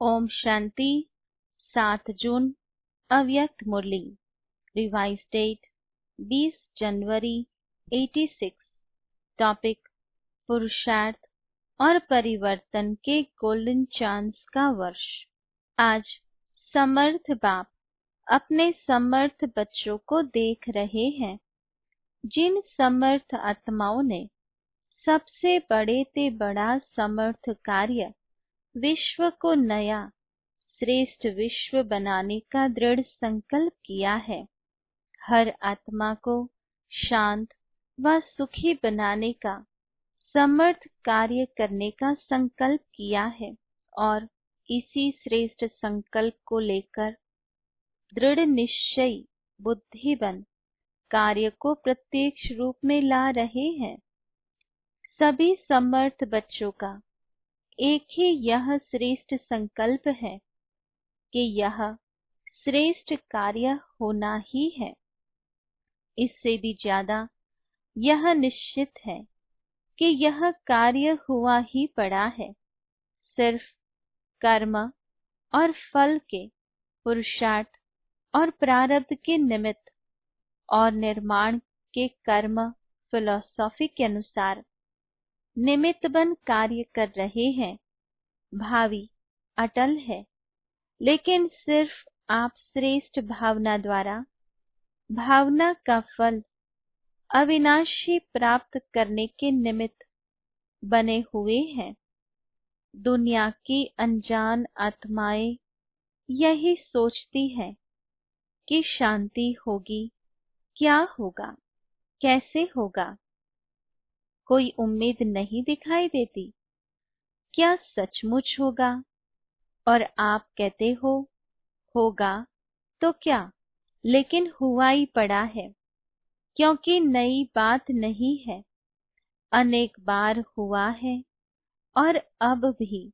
ओम शांति। 7 जून अव्यक्त मुरली। Revise date 20 जनवरी 86। Topic पुरुषार्थ और परिवर्तन के गोल्डन चांस का वर्ष। आज समर्थ बाप अपने समर्थ बच्चों को देख रहे हैं। जिन समर्थ आत्माओं ने सबसे बड़े ते बड़ा समर्थ कार्य विश्व को नया श्रेष्ठ विश्व बनाने का दृढ़ संकल्प किया है, हर आत्मा को शांत व सुखी बनाने का समर्थ कार्य करने का संकल्प किया है और इसी श्रेष्ठ संकल्प को लेकर दृढ़ निश्चयी बुद्धिमान कार्य को प्रत्यक्ष रूप में ला रहे हैं। सभी समर्थ बच्चों का एक ही यह श्रेष्ठ संकल्प है कि यह श्रेष्ठ कार्य होना ही है। इससे भी ज्यादा यह निश्चित है कि यह कार्य हुआ ही पड़ा है। सिर्फ कर्म और फल के पुरुषार्थ और प्रारब्ध के निमित्त और निर्माण के कर्म फिलॉसफी के अनुसार निमित्त बन कार्य कर रहे हैं। भावी अटल है, लेकिन सिर्फ आप श्रेष्ठ भावना द्वारा भावना का फल अविनाशी प्राप्त करने के निमित्त बने हुए हैं। दुनिया की अनजान आत्माएं यही सोचती हैं कि शांति होगी, क्या होगा, कैसे होगा। कोई उम्मीद नहीं दिखाई देती, क्या सचमुच होगा? और आप कहते हो होगा तो क्या, लेकिन हुआ ही पड़ा है, क्योंकि नई बात नहीं है। अनेक बार हुआ है और अब भी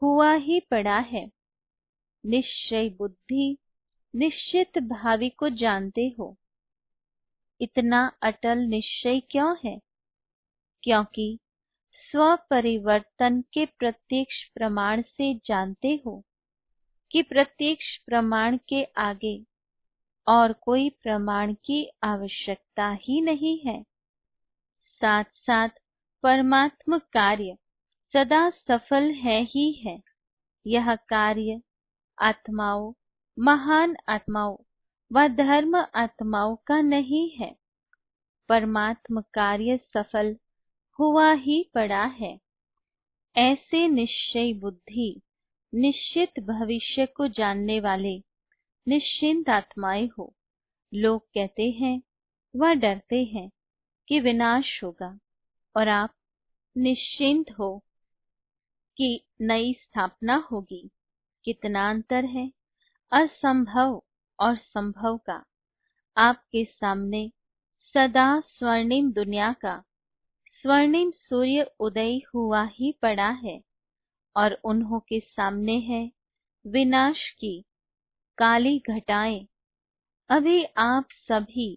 हुआ ही पड़ा है। निश्चय बुद्धि निश्चित भावी को जानते हो। इतना अटल निश्चय क्यों है? क्योंकि स्व परिवर्तन के प्रत्यक्ष प्रमाण से जानते हो कि प्रत्यक्ष प्रमाण के आगे और कोई प्रमाण की आवश्यकता ही नहीं है। साथ साथ परमात्म कार्य सदा सफल है ही है। यह कार्य आत्माओं, महान आत्माओं व धर्म आत्माओं का नहीं है। परमात्म कार्य सफल हुआ ही पड़ा है। ऐसे निश्चय बुद्धि निश्चित भविष्य को जानने वाले निश्चिंत आत्माएं हो। लोग कहते हैं व डरते हैं कि विनाश होगा, और आप निश्चिंत हो कि नई स्थापना होगी। कितना अंतर है असंभव और संभव का। आपके सामने सदा स्वर्णिम दुनिया का स्वर्णिम सूर्य उदय हुआ ही पड़ा है, और उन्हों के सामने है विनाश की काली घटाएं। अभी आप सभी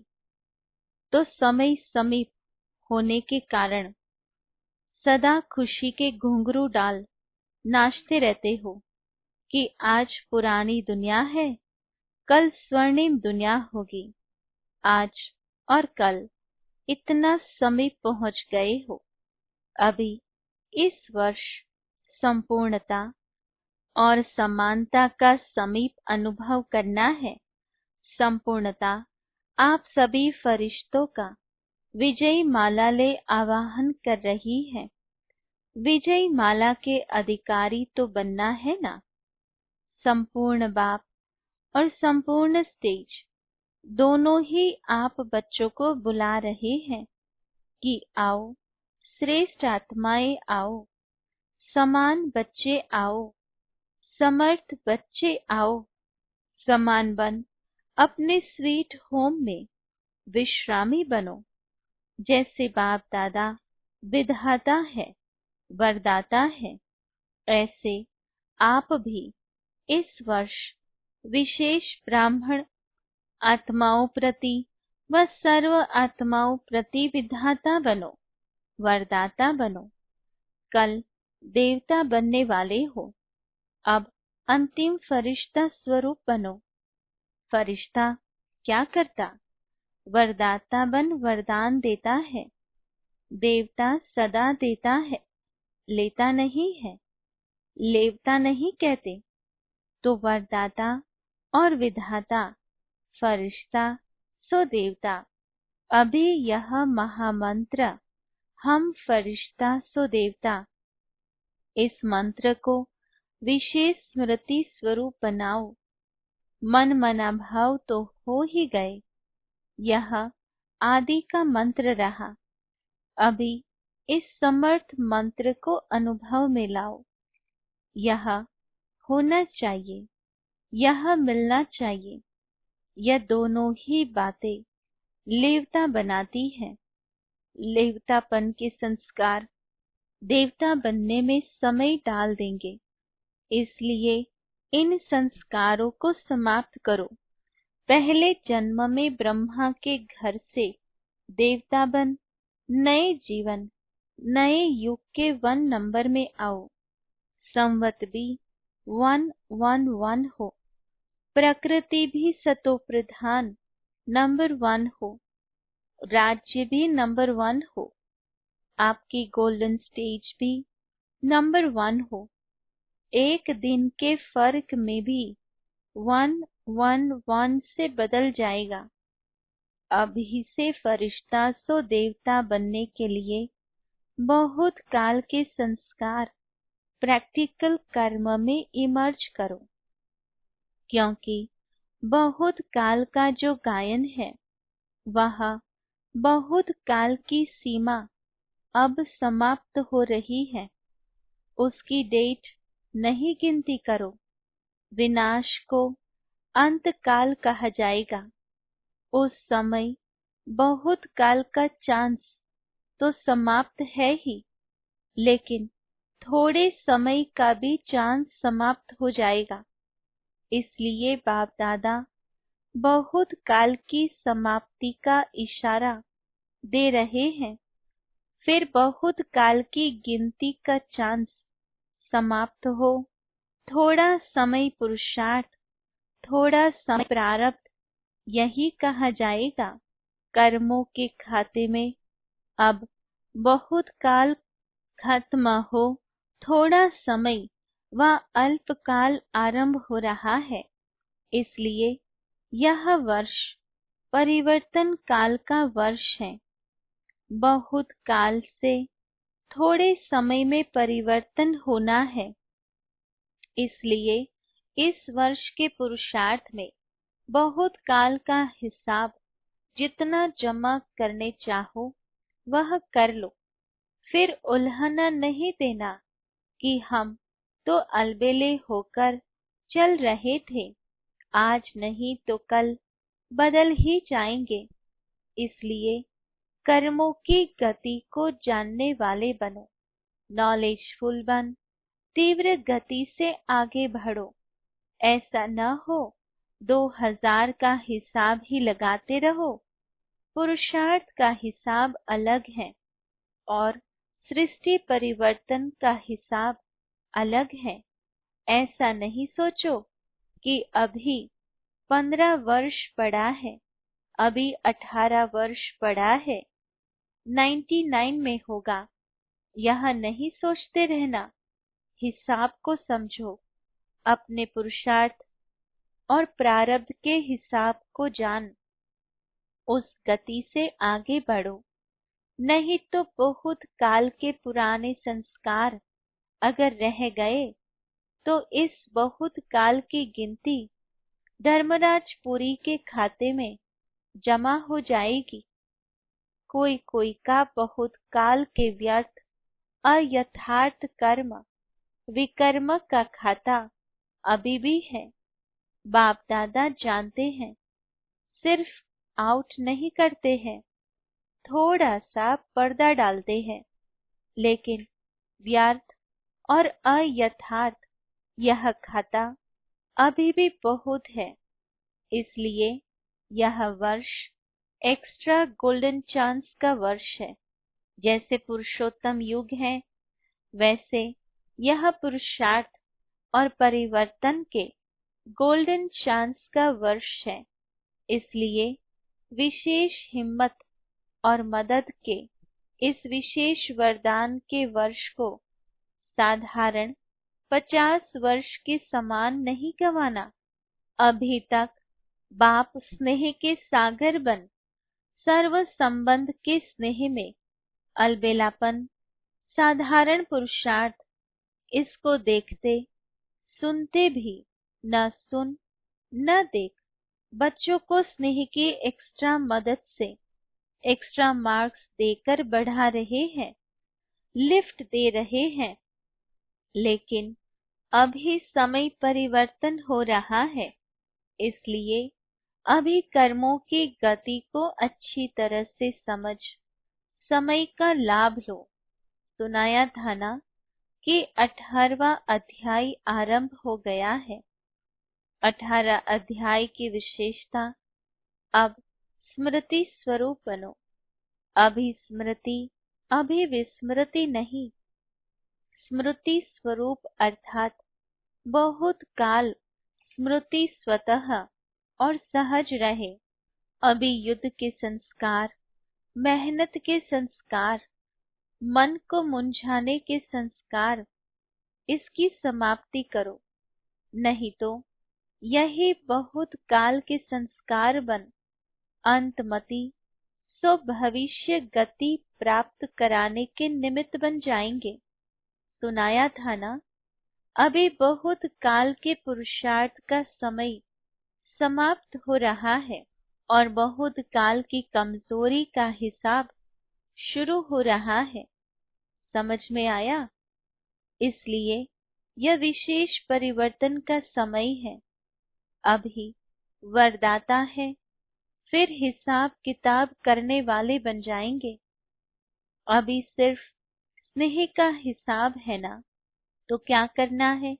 तो समय समीप होने के कारण सदा खुशी के घुंघरू डाल नाचते रहते हो कि आज पुरानी दुनिया है, कल स्वर्णिम दुनिया होगी। आज और कल इतना समीप पहुंच गए हो। अभी इस वर्ष संपूर्णता और समानता का समीप अनुभव करना है। संपूर्णता आप सभी फरिश्तों का विजयी माला ले आवाहन कर रही है। विजयी माला के अधिकारी तो बनना है ना। संपूर्ण बाप और संपूर्ण स्टेज दोनों ही आप बच्चों को बुला रहे हैं कि आओ श्रेष्ठ आत्माएं, आओ समान बच्चे, आओ समर्थ बच्चे, आओ समान बन अपने स्वीट होम में विश्रामी बनो। जैसे बाप दादा विधाता है, वरदाता है, ऐसे आप भी इस वर्ष विशेष ब्राह्मण आत्माओं प्रति व सर्व आत्माओं प्रति विधाता बनो, वरदाता बनो। कल देवता बनने वाले हो। अब अंतिम फरिश्ता स्वरूप बनो। फरिश्ता क्या करता? वरदाता बन वरदान देता है। देवता सदा देता है, लेता नहीं है। लेवता नहीं कहते, तो वरदाता और विधाता, फरिश्ता सो देवता। अभी यह महामंत्र, हम फरिश्ता सो देवता। इस मंत्र को विशेष स्मृति स्वरूप बनाओ। मन मना भाव तो हो ही गए। यह आदि का मंत्र रहा। अभी इस समर्थ मंत्र को अनुभव में लाओ। यह होना चाहिए, यह मिलना चाहिए। यह दोनों ही बातें लेवता बनाती है। लेवतापन के संस्कार देवता बनने में समय डाल देंगे। इसलिए इन संस्कारों को समाप्त करो। पहले जन्म में ब्रह्मा के घर से देवता बन नए जीवन, नए युग के 1 नंबर में आओ। संवत भी 111 हो। प्रकृति भी सतो प्रधान नंबर 1 हो। राज्य भी नंबर 1 हो। आपकी गोल्डन स्टेज भी नंबर 1 हो। एक दिन के फर्क में भी 111 से बदल जाएगा। अभी से फरिश्ता सो देवता बनने के लिए बहुत काल के संस्कार प्रैक्टिकल कर्म में इमर्ज करो। क्योंकि बहुत काल का जो गायन है, वह बहुत काल की सीमा अब समाप्त हो रही है। उसकी डेट नहीं गिनती करो। विनाश को अंत काल कहा जाएगा। उस समय बहुत काल का चांस तो समाप्त है ही, लेकिन थोड़े समय का भी चांस समाप्त हो जाएगा। इसलिए बाप दादा बहुत काल की समाप्ति का इशारा दे रहे हैं। फिर बहुत काल की गिनती का चांस समाप्त हो। थोड़ा समय पुरुषार्थ, थोड़ा समय प्रारब्ध, यही कहा जाएगा। कर्मों के खाते में अब बहुत काल खत्म हो, थोड़ा समय व अल्पकाल आरंभ हो रहा है। इसलिए यह वर्ष परिवर्तन काल का वर्ष है। बहुत काल से थोड़े समय में परिवर्तन होना है। इसलिए इस वर्ष के पुरुषार्थ में बहुत काल का हिसाब जितना जमा करने चाहो वह कर लो। फिर उल्हना नहीं देना कि हम तो अलबेले होकर चल रहे थे, आज नहीं तो कल बदल ही जाएंगे। इसलिए कर्मों की गति को जानने वाले बनो। नॉलेजफुल बन तीव्र गति से आगे बढ़ो। ऐसा न हो 2000 का हिसाब ही लगाते रहो। पुरुषार्थ का हिसाब अलग है और सृष्टि परिवर्तन का हिसाब अलग है। ऐसा नहीं सोचो कि अभी 15 वर्ष पड़ा है, अभी 18 वर्ष पड़ा है, 99 में होगा। यह नहीं सोचते रहना। हिसाब को समझो। अपने पुरुषार्थ और प्रारब्ध के हिसाब को जान, उस गति से आगे बढ़ो। नहीं तो बहुत काल के पुराने संस्कार अगर रह गए तो इस बहुत काल की गिनती धर्मराजपुरी के खाते में जमा हो जाएगी। कोई कोई का बहुत काल के व्यर्थ अयथार्थ कर्म विकर्म का खाता अभी भी है। बाप दादा जानते हैं, सिर्फ आउट नहीं करते हैं, थोड़ा सा पर्दा डालते हैं, लेकिन व्यर्थ और अयथार्थ यह खाता अभी भी बहुत है। इसलिए यह वर्ष एक्स्ट्रा गोल्डन चांस का वर्ष है। जैसे पुरुषोत्तम युग है, वैसे यह पुरुषार्थ और परिवर्तन के गोल्डन चांस का वर्ष है। इसलिए विशेष हिम्मत और मदद के इस विशेष वरदान के वर्ष को साधारण 50 वर्ष के समान नहीं गंवाना। अभी तक बाप स्नेह के सागर बन सर्व संबंध के स्नेह में अलबेलापन साधारण पुरुषार्थ, इसको देखते सुनते भी न सुन न देख बच्चों को स्नेह की एक्स्ट्रा मदद से एक्स्ट्रा मार्क्स देकर बढ़ा रहे हैं, लिफ्ट दे रहे हैं। लेकिन अभी समय परिवर्तन हो रहा है, इसलिए अभी कर्मों की गति को अच्छी तरह से समझ समय का लाभ लो। सुनाया था ना कि 18वां अध्याय आरंभ हो गया है। 18 अध्याय की विशेषता, अब स्मृति स्वरूप बनो। अभी स्मृति, अभी विस्मृति नहीं। स्मृति स्वरूप अर्थात बहुत काल स्मृति स्वतः और सहज रहे। अभी युद्ध के संस्कार, मेहनत के संस्कार, मन को मुंझाने के संस्कार, इसकी समाप्ति करो। नहीं तो यही बहुत काल के संस्कार बन अंतमति सो भविष्य गति प्राप्त कराने के निमित्त बन जाएंगे। सुनाया था ना, अभी बहुत काल के पुरुषार्थ का समय समाप्त हो रहा है और बहुत काल की कमजोरी का हिसाब शुरू हो रहा है। समझ में आया? इसलिए यह विशेष परिवर्तन का समय है। अभी वरदाता है, फिर हिसाब किताब करने वाले बन जाएंगे। अभी सिर्फ स्नेह का हिसाब है ना, तो क्या करना है?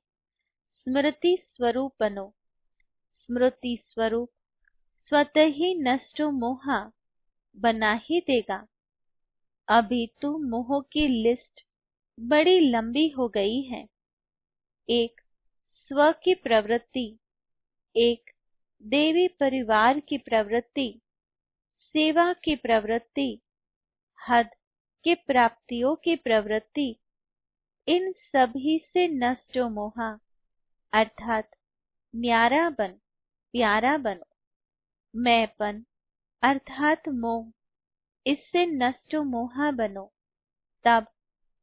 स्मृति स्वरूप बनो। स्मृति स्वरूप स्वतः ही नष्ट मोहा बना ही देगा। अभी तो मोह की लिस्ट बड़ी लंबी हो गई है। एक स्व की प्रवृत्ति, एक देवी परिवार की प्रवृत्ति, सेवा की प्रवृत्ति, हद के प्राप्तियों की प्रवृत्ति, इन सभी से नष्ट मोहा अर्थात न्यारा बन, प्यारा बनो। मैंपन अर्थात मोह, इससे नष्ट मोहा बनो। तब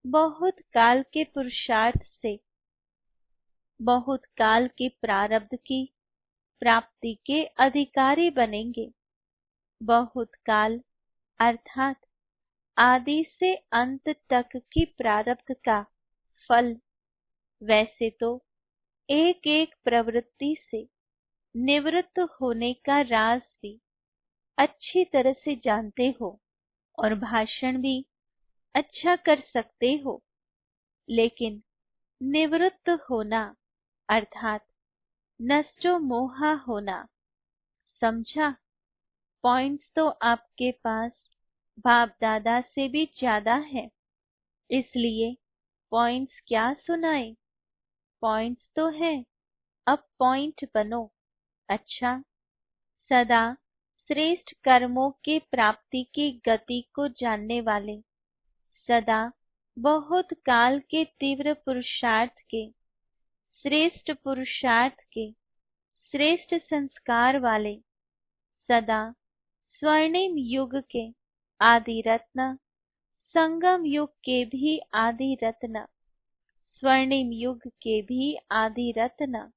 बहुत काल के पुरुषार्थ से बहुत काल के प्रारब्ध की प्राप्ति के अधिकारी बनेंगे। बहुत काल अर्थात आदि से अंत तक की प्रारब्ध का फल। वैसे तो एक एक प्रवृत्ति से निवृत्त होने का राज भी अच्छी तरह से जानते हो और भाषण भी अच्छा कर सकते हो, लेकिन निवृत्त होना अर्थात नष्ट मोहा होना, समझा? पॉइंट्स तो आपके पास बाप दादा से भी ज्यादा है, इसलिए पॉइंट्स क्या सुनाए? पॉइंट्स तो है, अब पॉइंट बनो। अच्छा, सदा श्रेष्ठ कर्मों के प्राप्ति की गति को जानने वाले, सदा बहुत काल के तीव्र पुरुषार्थ के, श्रेष्ठ पुरुषार्थ के, श्रेष्ठ संस्कार वाले, सदा स्वर्णिम युग के आदि रत्न, संगम युग के भी आदि रत्न, स्वर्णिम युग के भी आदि रत्न,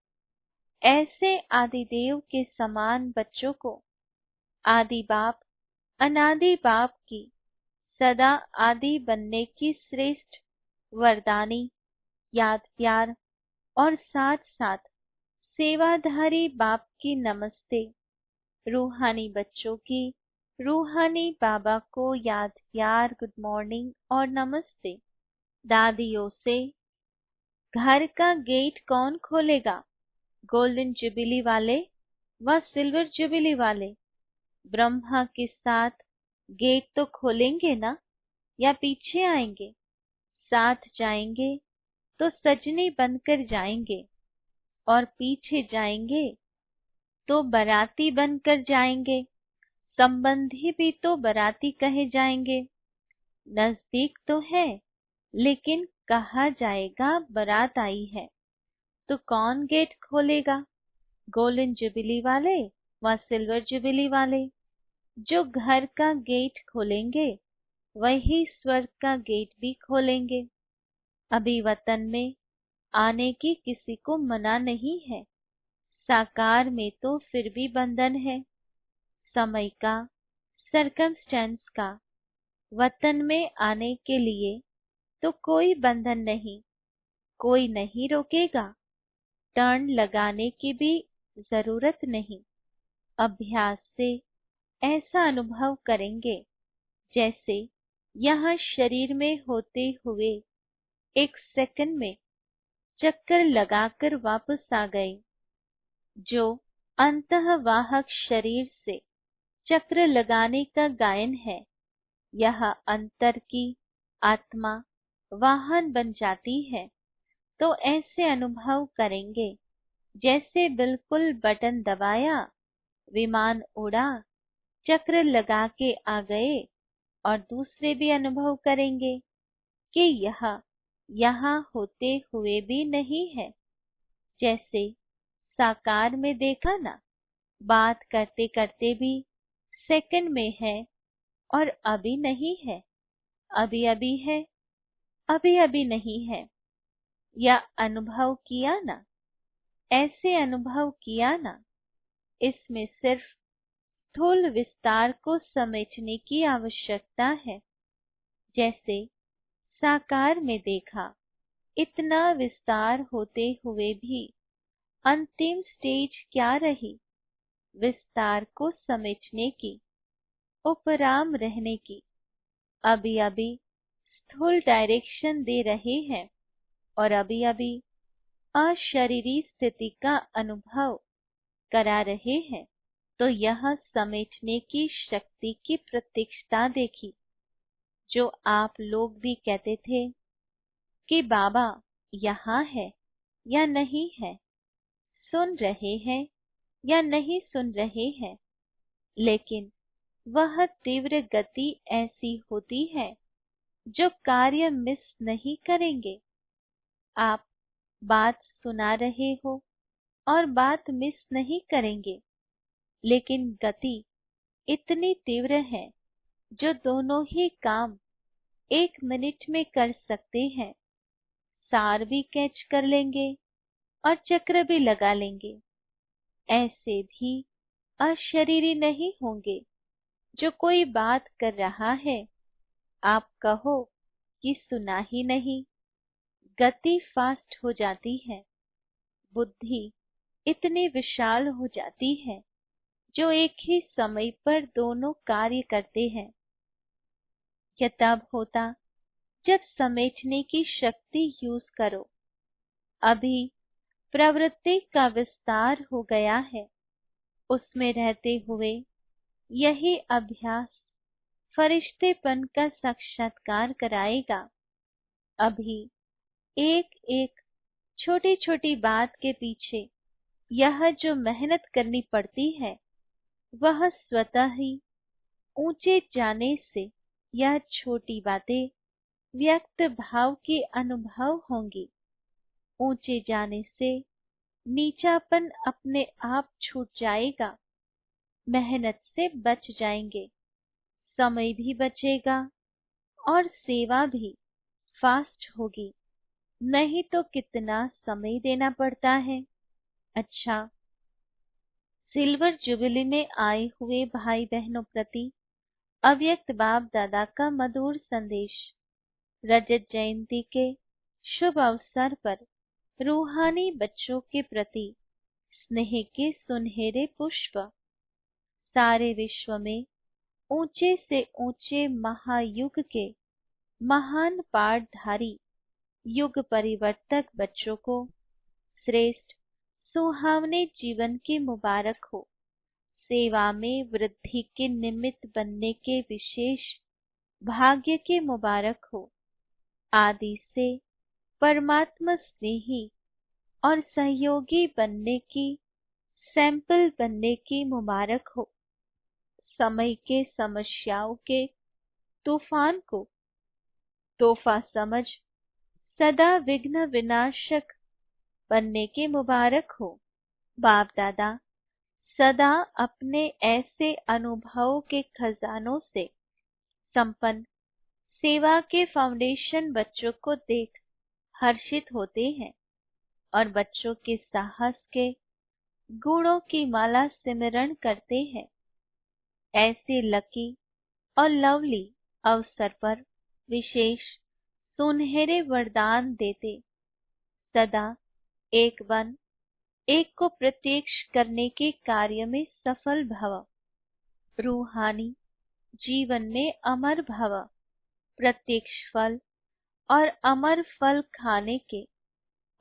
ऐसे आदिदेव के समान बच्चों को आदि बाप अनादि बाप की सदा आदि बनने की श्रेष्ठ वरदानी याद प्यार और साथ साथ सेवाधारी बाप की नमस्ते। रूहानी बच्चों की रूहानी बाबा को याद प्यार, गुड मॉर्निंग और नमस्ते। दादियों से, घर का गेट कौन खोलेगा? गोल्डन जुबिली वाले व सिल्वर जुबिली वाले? ब्रह्मा के साथ गेट तो खोलेंगे ना, या पीछे आएंगे? साथ जाएंगे तो सजनी बनकर जाएंगे। और पीछे जाएंगे तो बाराती बनकर जाएंगे, संबंधी भी तो बाराती कहे जाएंगे। नजदीक तो है लेकिन कहा जाएगा बारात आई है। तो कौन गेट खोलेगा? गोल्डन जुबिली वाले व सिल्वर जुबिली वाले। जो घर का गेट खोलेंगे वही स्वर्ग का गेट भी खोलेंगे। अभी वतन में आने की किसी को मना नहीं है, साकार में तो फिर भी बंधन है। समय का, सर्कमस्टेंस का, वतन में आने के लिए तो कोई बंधन नहीं, कोई नहीं रोकेगा। टर्न लगाने की भी जरूरत नहीं। अभ्यास से ऐसा अनुभव करेंगे जैसे यहाँ शरीर में होते हुए एक सेकंड में चक्कर लगाकर वापस आ गए। जो अंतःवाहक शरीर से चक्र लगाने का गायन है, यह अंतर की आत्मा वाहन बन जाती है। तो ऐसे अनुभव करेंगे जैसे बिल्कुल बटन दबाया, विमान उड़ा, चक्र लगा के आ गए। और दूसरे भी अनुभव करेंगे कि यह यहाँ होते हुए भी नहीं है। जैसे साकार में देखा ना, बात करते करते भी सेकंड में है और अभी नहीं है, अभी अभी है, अभी अभी नहीं है। या अनुभव किया ना, ऐसे अनुभव किया ना। इसमें सिर्फ स्थूल विस्तार को समझने की आवश्यकता है। जैसे साकार में देखा, इतना विस्तार होते हुए भी अंतिम स्टेज क्या रही? विस्तार को समझने की, उपराम रहने की। अभी अभी स्थूल डायरेक्शन दे रहे हैं और अभी अभी अशरीरी स्थिति का अनुभव करा रहे हैं। तो यह समझने की शक्ति की प्रत्यक्षता देखी। जो आप लोग भी कहते थे कि बाबा यहाँ है या नहीं है, सुन रहे हैं या नहीं सुन रहे हैं, लेकिन वह तीव्र गति ऐसी होती है जो कार्य मिस नहीं करेंगे। आप बात सुना रहे हो और बात मिस नहीं करेंगे, लेकिन गति इतनी तीव्र है जो दोनों ही काम 1 मिनट में कर सकते हैं। सार भी कैच कर लेंगे और चक्र भी लगा लेंगे। ऐसे भी अशरीरी नहीं होंगे। जो कोई बात कर रहा है, आप कहो कि सुना ही नहीं, गति फास्ट हो जाती है। बुद्धि इतनी विशाल हो जाती है जो एक ही समय पर दोनों कार्य करते हैं। यह तब होता जब समझने की शक्ति यूज करो। अभी प्रवृत्ति का विस्तार हो गया है, उसमें रहते हुए यही अभ्यास फरिश्तेपन का साक्षात्कार कराएगा। अभी एक एक छोटी छोटी बात के पीछे यह जो मेहनत करनी पड़ती है, वह स्वतः ही ऊंचे जाने से यह छोटी बातें व्यक्त भाव के अनुभव होंगी। ऊंचे जाने से नीचापन अपने आप छूट जाएगा। मेहनत से बच जाएंगे, समय भी बचेगा और सेवा भी फास्ट होगी। नहीं तो कितना समय देना पड़ता है। अच्छा, सिल्वर जुबिली में आए हुए भाई बहनों प्रति अव्यक्त बाप दादा का मधुर संदेश। रजत जयंती के शुभ अवसर पर रूहानी बच्चों के प्रति स्नेह के सुनहरे पुष्प। सारे विश्व में ऊंचे से ऊंचे महायुग के महान पाठधारी युग परिवर्तक बच्चों को श्रेष्ठ सुहावने जीवन की मुबारक हो। सेवा में वृद्धि के निमित्त बनने के विशेष भाग्य के मुबारक हो। आदि से परमात्मा स्नेही और सहयोगी बनने की, सैंपल बनने की मुबारक हो। समय के समस्याओं के तूफान को तोहफा समझ सदा विघ्न विनाशक बनने की मुबारक हो। बाप दादा सदा अपने ऐसे अनुभवों के खजानों से संपन्न सेवा के फाउंडेशन बच्चों को देख हर्षित होते हैं और बच्चों के साहस के गुणों की माला सिमरण करते हैं। ऐसे लकी और लवली अवसर पर विशेष सुनहरे वरदान देते सदा एक बन एक को प्रत्यक्ष करने के कार्य में सफल भव। रूहानी जीवन में अमर भव। प्रत्यक्ष फल और अमर फल खाने के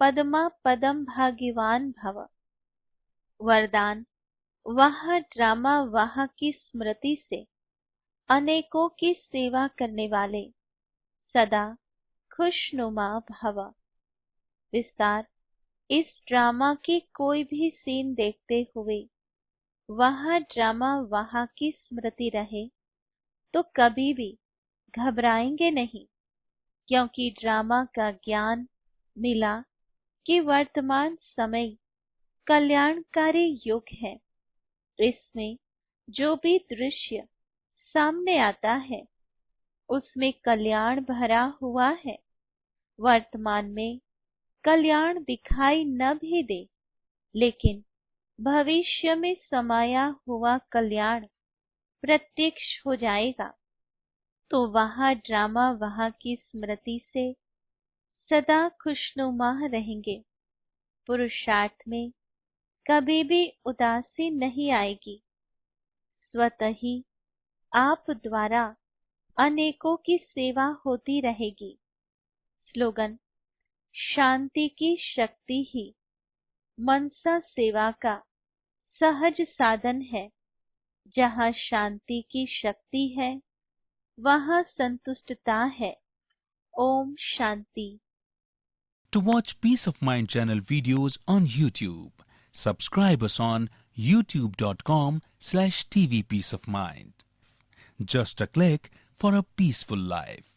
पदमा पदम भाग्यवान भव। वरदान वह ड्रामा वह की स्मृति से अनेकों की सेवा करने वाले सदा खुशनुमा भव। विस्तार इस ड्रामा की कोई भी सीन देखते हुए वह ड्रामा वह की स्मृति रहे तो कभी भी घबराएंगे नहीं, क्योंकि ड्रामा का ज्ञान मिला कि वर्तमान समय कल्याणकारी युग है। इसमें जो भी दृश्य सामने आता है उसमें कल्याण भरा हुआ है। वर्तमान में कल्याण दिखाई न भी दे, लेकिन भविष्य में समाया हुआ कल्याण प्रत्यक्ष हो जाएगा। तो वह ड्रामा वह की स्मृति से सदा खुशनुमा रहेंगे। पुरुषार्थ में कभी भी उदासी नहीं आएगी। स्वतः ही आप द्वारा अनेकों की सेवा होती रहेगी। स्लोगन शांति की शक्ति ही मनसा सेवा का सहज साधन है। जहाँ शांति की शक्ति है वहाँ संतुष्टता है। Om Shanti. To watch Peace of Mind channel videos on YouTube, subscribe us on youtube.com/tvpeaceofmind. Just a click for a peaceful life.